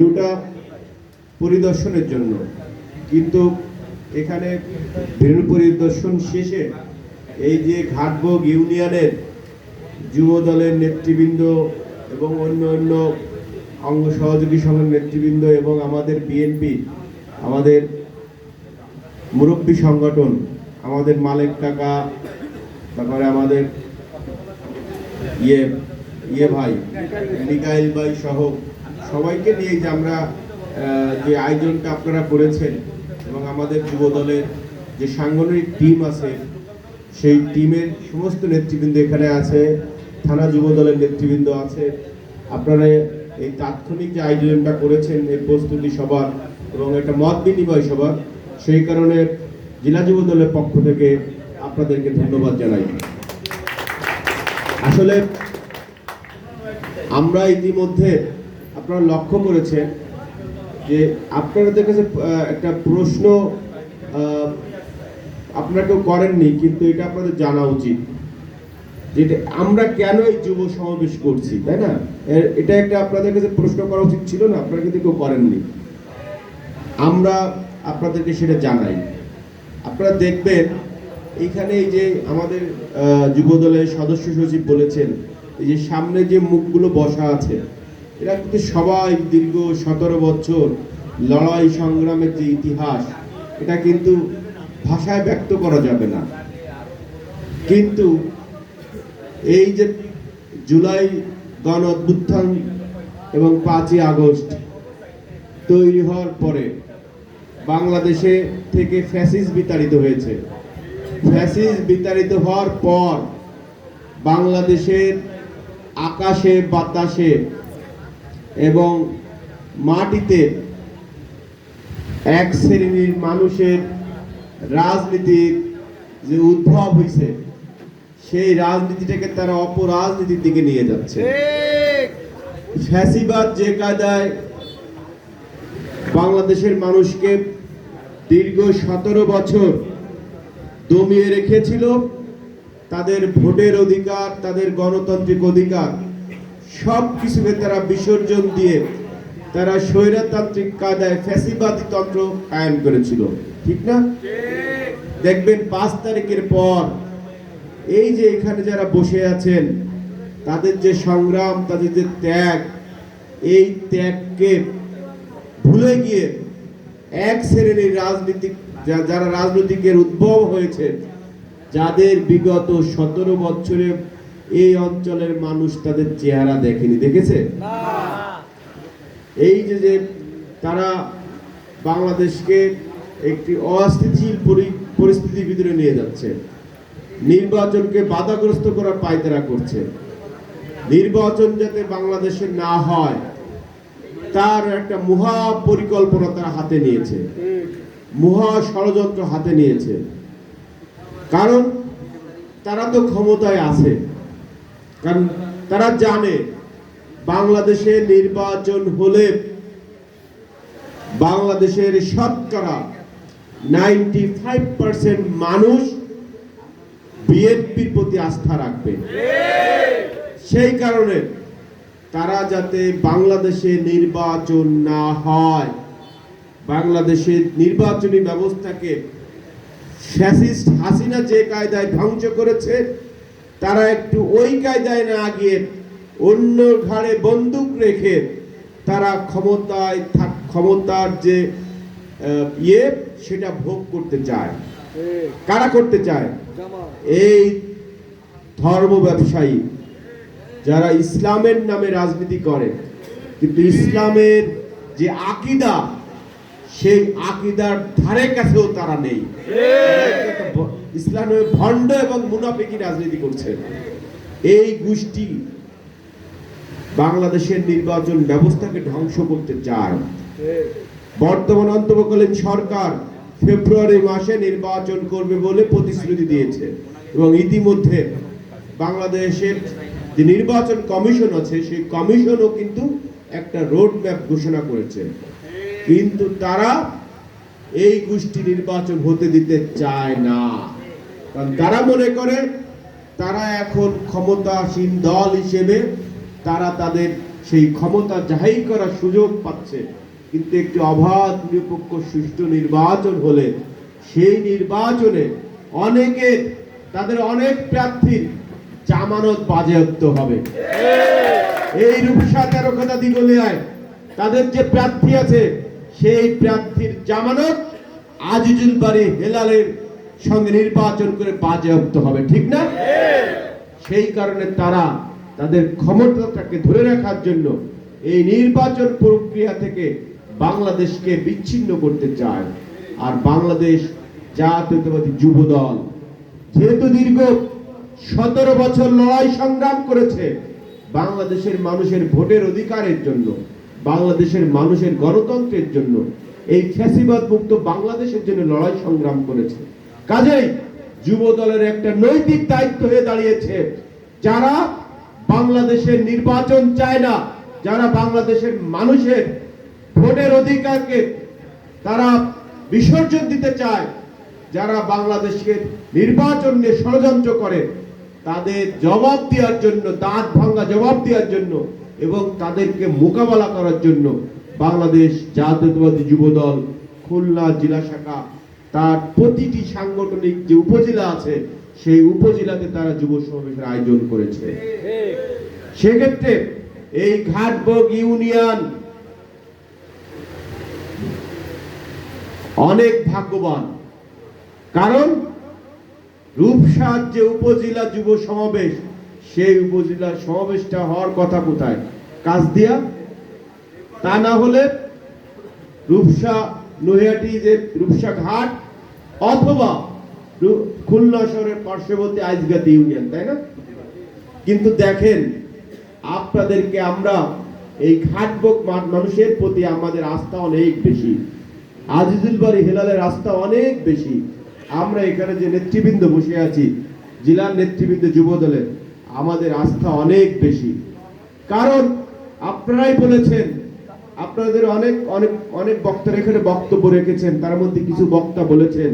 ভিডিওটা পরিদর্শনের জন্য, কিন্তু এখানে ভিডিও পরিদর্শন শেষে এই যে ঘাটবগ ইউনিয়নের যুব দলের নেতৃবৃন্দ এবং অন্য অন্য অঙ্গ সহযোগী সংঘের নেতৃবৃন্দ এবং আমাদের বিএনপি, আমাদের মুরব্বী সংগঠন, আমাদের মালিক কাকা, তারপরে আমাদের ভাই মিকাইল ভাই সহ সবাইকে নিয়ে যে আমরা যে আয়োজনটা আপনারা করেছেন এবং আমাদের যুব দলের যে সাংগঠনিক টিম আছে সেই টিমের সমস্ত নেতৃবৃন্দ এখানে আছে, থানা যুব দলের নেতৃবৃন্দ আছে। আপনারা এই তাৎক্ষণিক যে আয়োজনটা করেছেন এই প্রস্তুতি সভা এবং একটা মত বিনিময় সভা, সেই কারণে জেলা যুব দলের পক্ষ থেকে আপনাদেরকে ধন্যবাদ জানাই। আসলে আমরা ইতিমধ্যে আপনারা লক্ষ্য করেছেন যে আপনাদের কাছে একটা প্রশ্ন আপনারা কেউ করেননি, কিন্তু এটা আপনাদের জানা উচিত যেটা আমরা কেন এই যুব সমাবেশ করছি, তাই না? এটা একটা আপনাদের কাছে প্রশ্ন করা উচিত ছিল না, আপনারা কিন্তু কেউ করেননি। আমরা আপনাদেরকে সেটা জানাই। আপনারা দেখবেন এইখানে এই যে আমাদের যুব দলের সদস্য সচিব বলেছেন, এই যে সামনে যে মুখগুলো বসা আছে এরা কিন্তু সবাই দীর্ঘ 17 বছর লড়াই সংগ্রামের যে ইতিহাস, এটা কিন্তু ভাষায় ব্যক্ত করা যাবে না। কিন্তু এই যে জুলাই গণ অভ্যুত্থান এবং 5ই আগস্ট তৈরি হওয়ার পরে বাংলাদেশে থেকে ফ্যাসিস্ট বিতাড়িত হয়েছে। ফ্যাসিস্ট বিতাড়িত হওয়ার পর বাংলাদেশের আকাশে বাতাসে এবং মাটিতে এক শ্রেণীর মানুষের রাজনীতির যে উদ্ভব হয়েছে, সেই রাজনীতিটাকে তারা অপরাজনীতির দিকে নিয়ে যাচ্ছে। ফ্যাসিবাদ যে কায়দায় বাংলাদেশের মানুষকে দীর্ঘ 17 বছর দমিয়ে রেখেছিল, তাদের ভোটের অধিকার, তাদের গণতান্ত্রিক অধিকার সব কিছুকে তারা বিসর্জন দিয়ে তারা স্বৈরতান্ত্রিক কায়দায় ফ্যাসিবাদী তন্ত্র কায়েম করেছিল, ঠিক না? দেখবেন 5 তারিখের পর এই যে এখানে যারা বসে আছেন তাদের যে সংগ্রাম, তাদের যে ত্যাগ, এই ত্যাগকে ভুলে গিয়ে এক শ্রেণীর রাজনীতিক যারা রাজনীতিকের উদ্ভব হয়েছে, যাদের বিগত 17 বছরে এই অঞ্চলের মানুষ তাদের চেহারা দেখেনি, দেখেছে? এই যে তারা বাংলাদেশকে একটি অস্থিতিশীল পরিস্থিতির ভিতরে নিয়ে যাচ্ছে, নির্বাচনকে বাধাগ্রস্ত করার পায়তারা করছে। নির্বাচন যাতে বাংলাদেশে না হয় তার একটা মহা পরিকল্পনা তারা হাতে নিয়েছে, মহা ষড়যন্ত্র হাতে নিয়েছে। কারণ তারা তো ক্ষমতায় আছে, কারণ তারা জানে বাংলাদেশে নির্বাচন হলে বাংলাদেশের শতকরা 95% মানুষ বিএনপির প্রতি আস্থা রাখবে। সেই কারণে তারা যাতে বাংলাদেশে নির্বাচন না হয়, বাংলাদেশের নির্বাচনী ব্যবস্থাকে ফ্যাসিস্ট হাসিনা যে কায়দায় ধ্বংস করেছে, তারা একটু ওই কায়দায় না গিয়ে অন্য ঘাড়ে বন্দুক রেখে তারা ক্ষমতার যে সেটা ভোগ করতে চায়। কারা করতে চায়? এই ধর্ম ব্যবসায়ী যারা ইসলামের নামে রাজনীতি করে, কিন্তু ইসলামের যে আকীদা, সেই আকীদার ধারে কাছেও তারা নেই। ইসলামের ভণ্ড এবং মুনাফিকি রাজনীতি করছে। এই গোষ্ঠী বাংলাদেশের নির্বাচন ব্যবস্থাকে ধ্বংস করতে চায়। বর্তমান অন্তর্বর্তীকালীন সরকার ফেব্রুয়ারি মাসে নির্বাচন করবে বলে প্রতিশ্রুতি দিয়েছে এবং ইতিমধ্যে বাংলাদেশের যে নির্বাচন কমিশন আছে সেই কমিশনও কিন্তু একটা রোড ম্যাপ ঘোষণা করেছে, কিন্তু তারা এই গোষ্ঠী নির্বাচন হতে দিতে চায় না। কারণ তারা মনে করে তারা এখন ক্ষমতাসীন দল হিসেবে তারা তাদের সেই ক্ষমতা জাহির করার সুযোগ পাচ্ছে, কিন্তু একটি অবাধ নিরপেক্ষ সুষ্ঠু নির্বাচন হলে সেই নির্বাচনে তাদের অনেক প্রার্থীর জামানত বাজেয়াপ্ত হবে। এই রূপসা তেরোখাদা দিঘলিয়ায় তাদের যে প্রার্থী আছে সেই প্রার্থীর জামানত আজিজুল বারী হেলালের সঙ্গে নির্বাচন করে বাজেয়াপ্ত হবে, ঠিক না? সেই কারণে তারা তাদের ক্ষমতাটাকে ধরে রাখার জন্য এই নির্বাচন প্রক্রিয়া থেকে বাংলাদেশকে বিচ্ছিন্ন করতে চায়। আর বাংলাদেশ জাতীয়তাবাদী যুব দল যেহেতু দীর্ঘ 17 বছর লড়াই সংগ্রাম করেছে বাংলাদেশের মানুষের ভোটের অধিকারের জন্য, বাংলাদেশের মানুষের গণতন্ত্রের জন্য, এই ফ্যাসিবাদ মুক্ত বাংলাদেশের জন্য লড়াই সংগ্রাম করেছে, কাজেই যুব দলের একটা নৈতিক দায়িত্ব হয়ে দাঁড়িয়েছে যারা বাংলাদেশের নির্বাচন চায় না, যারা বাংলাদেশের মানুষের ভোটের অধিকারকে তারা বিসর্জন দিতে চায়, যারা বাংলাদেশকে নির্বাচন নিয়ে ষড়যন্ত্র করে, তাদের জবাব দেওয়ার জন্য, দাঁত ভাঙা জবাব দেওয়ার জন্য এবং তাদেরকে মোকাবেলা করার জন্য বাংলাদেশ জাতীয়তাবাদী যুব দল খুলনা জেলা শাখা তার প্রতিটি সাংগঠনিক যে উপজেলা আছে সেই উপজেলাতে তারা যুব সমাবেশের আয়োজন করেছে। সেক্ষেত্রে এই ঘাটবগ ইউনিয়ন অনেক ভাগ্যবান, কারণ রূপসার যে উপজেলা যুব সমাবেশ সেই উপজেলা সমাবেশটা হওয়ার কথা কোথায়? কাজদিয়া। তা না হলে রূপসা নৈহাটি যে রূপসা ঘাট অথবা খুলনা শহরের পার্শ্ববর্তী আইজগাতি ইউনিয়ন, তাই না? কিন্তু দেখেন, আপনাদেরকে আমরা এই ঘাটবগ মানুষের প্রতি আমাদের আস্থা অনেক বেশি, আজিজুল বারী হেলালের আস্থা অনেক বেশি। আমরা এখানে যে নেতৃবৃন্দ বসে আছি, জেলার নেতৃবৃন্দ যুব দলের, আমাদের আস্থা অনেক বেশি, কারণ আপনারাই বলেছেন, আপনাদের অনেক অনেক অনেক বক্তারা এখানে বক্তব্য রেখেছেন, তার মধ্যে কিছু বক্তা বলেছেন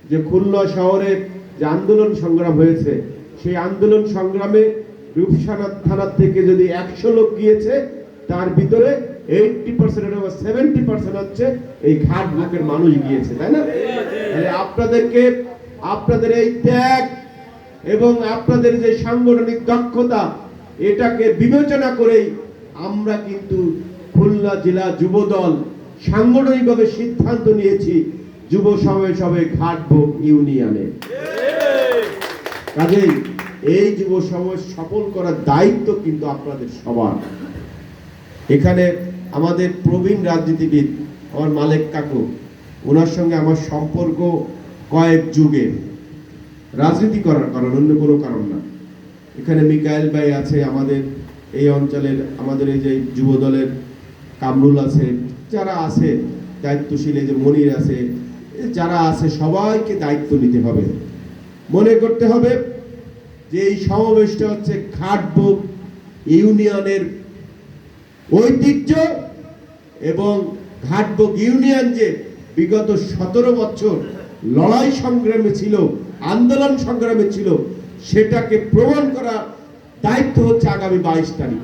যে খুলনা শহরে যে আন্দোলন সংগ্রাম হয়েছে সেই আন্দোলন সংগ্রামে রূপসা থানা থেকে যদি 100 লোক গিয়েছে তার ভিতরে 80% অথবা 70% হচ্ছে এই ঘাটবগের মানুষ গিয়েছে, তাই না? তাহলে আপনাদের এই ত্যাগ এবং আপনাদের যে সাংগঠনিক দক্ষতা এটাকে বিবেচনা করেই আমরা কিন্তু খুলনা জেলা যুব দল সাংগঠনিকভাবে সিদ্ধান্ত নিয়েছি যুব সমাবেশ হবে ঘাটবগ ইউনিয়নে। কাজেই এই যুব সমাবেশ সফল করার দায়িত্ব কিন্তু আপনাদের সবার। এখানে আমাদের প্রবীণ রাজনীতিবিদ আমার মালেক কাকু, ওনার সঙ্গে আমার সম্পর্ক কয়েক যুগের, রাজনীতি করার কারণ, অন্য কোনো কারণ না। এখানে মিকাইল ভাই আছে, আমাদের এই অঞ্চলের আমাদের এই যে যুব দলের কামরুল আছে, যারা আছে দায়িত্বশীল, এই যে মনির আছে, যারা আছে সবাইকে দায়িত্ব নিতে হবে। মনে করতে হবে যে এই সমাবেশটা হচ্ছে ঘাটবগ ইউনিয়নের ঐতিহ্য এবং ঘাটবগ ইউনিয়ন যে বিগত 17 বছর লড়াই সংগ্রামে ছিল, আন্দোলন সংগ্রামে ছিল, সেটাকে প্রমাণ করার দায়িত্ব হচ্ছে আগামী 22 তারিখ।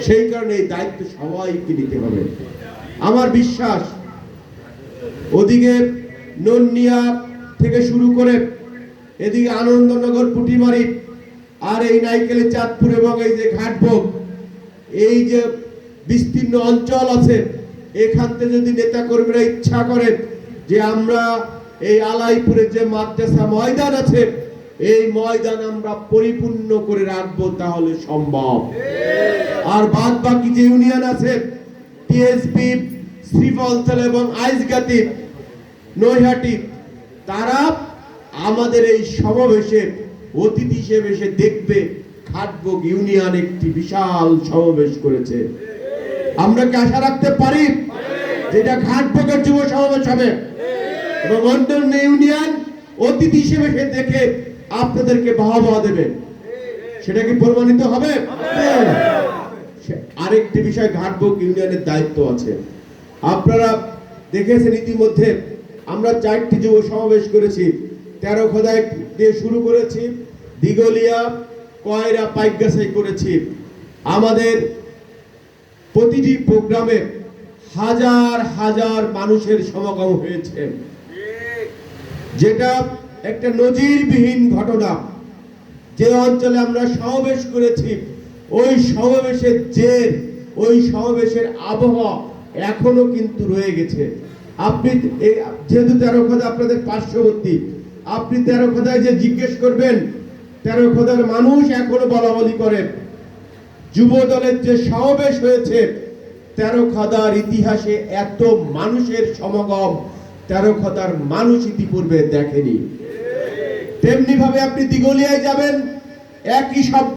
সেই কারণে এই দায়িত্ব সবাইকে নিতে হবে। আমার বিশ্বাস ওদিকে নন্নিয়া থেকে শুরু করে এদিকে আনন্দনগর, পুটিমারি, আর এই নাইকেলে চাঁদপুর এবং এই যে ঘাটবগ, এই যে বিস্তীর্ণ অঞ্চল আছে, এখান থেকে যদি নেতা কর্মীরা ইচ্ছা করে যে আমরা এই আলাইপুরে যে মাদ্রাসা ময়দান আছে এই ময়দান আমরা পরিপূর্ণ করে রাখবো, তাহলে সম্ভব। আর বাদ বাকি যে ইউনিয়ন আছে টিএসপি, শ্রীফলতলা এবং আইজগাতি, নৈহাটি, তারা আমাদের এই সমাবেশে অতিথি হিসেবে এসে দেখবে ঘাটবগ ইউনিয়ন একটি বিশাল সমাবেশ করেছে। আমরা কি আশা রাখতে পারি যেটা ঘাটবগের যুব সমাবেশ হবে এবং অন্যান্য ইউনিয়ন অতিথি হিসেবে এসে দেখে আপনাদেরকে বাহবা দেবে? সেটা কি প্রমাণিত হবে? আরেকটি বিষয়, ঘাটবগ ইউনিয়নের দায়িত্ব আছে। আপনারা দেখেছেন ইতিমধ্যে আমরা 4টি যুব সমাবেশ করেছি। 13 খোদায় দিয়ে শুরু করেছি, দিঘলিয়া, কয়রা, পাইকগাছাই করেছি। আমাদের প্রতিটি প্রোগ্রামে হাজার হাজার মানুষের সমাগম হয়েছে, যেটা একটা নজিরবিহীন ঘটনা। যে অঞ্চলে আমরা সমাবেশ করেছি, ওই সমাবেশের জের, ওই সমাবেশের আবহাওয়া এখনো কিন্তু রয়ে গেছে। আপনি যেহেতু তেরোখোদা আপনাদের পার্শ্ববর্তী, আপনি তেরোখোদায় যে জিজ্ঞেস করবেন, তেরোখোদার মানুষ এখনো বলা বলি করে যুব দলের যে সমাবেশ হয়েছে, তেরোখোদার ইতিহাসে এত মানুষের সমাগম তেরোখোদার মানুষ ইতিপূর্বে দেখেনি। তেমনি ভাবে আপনি দিঘলিয়ায় যাবেন, একই শব্দ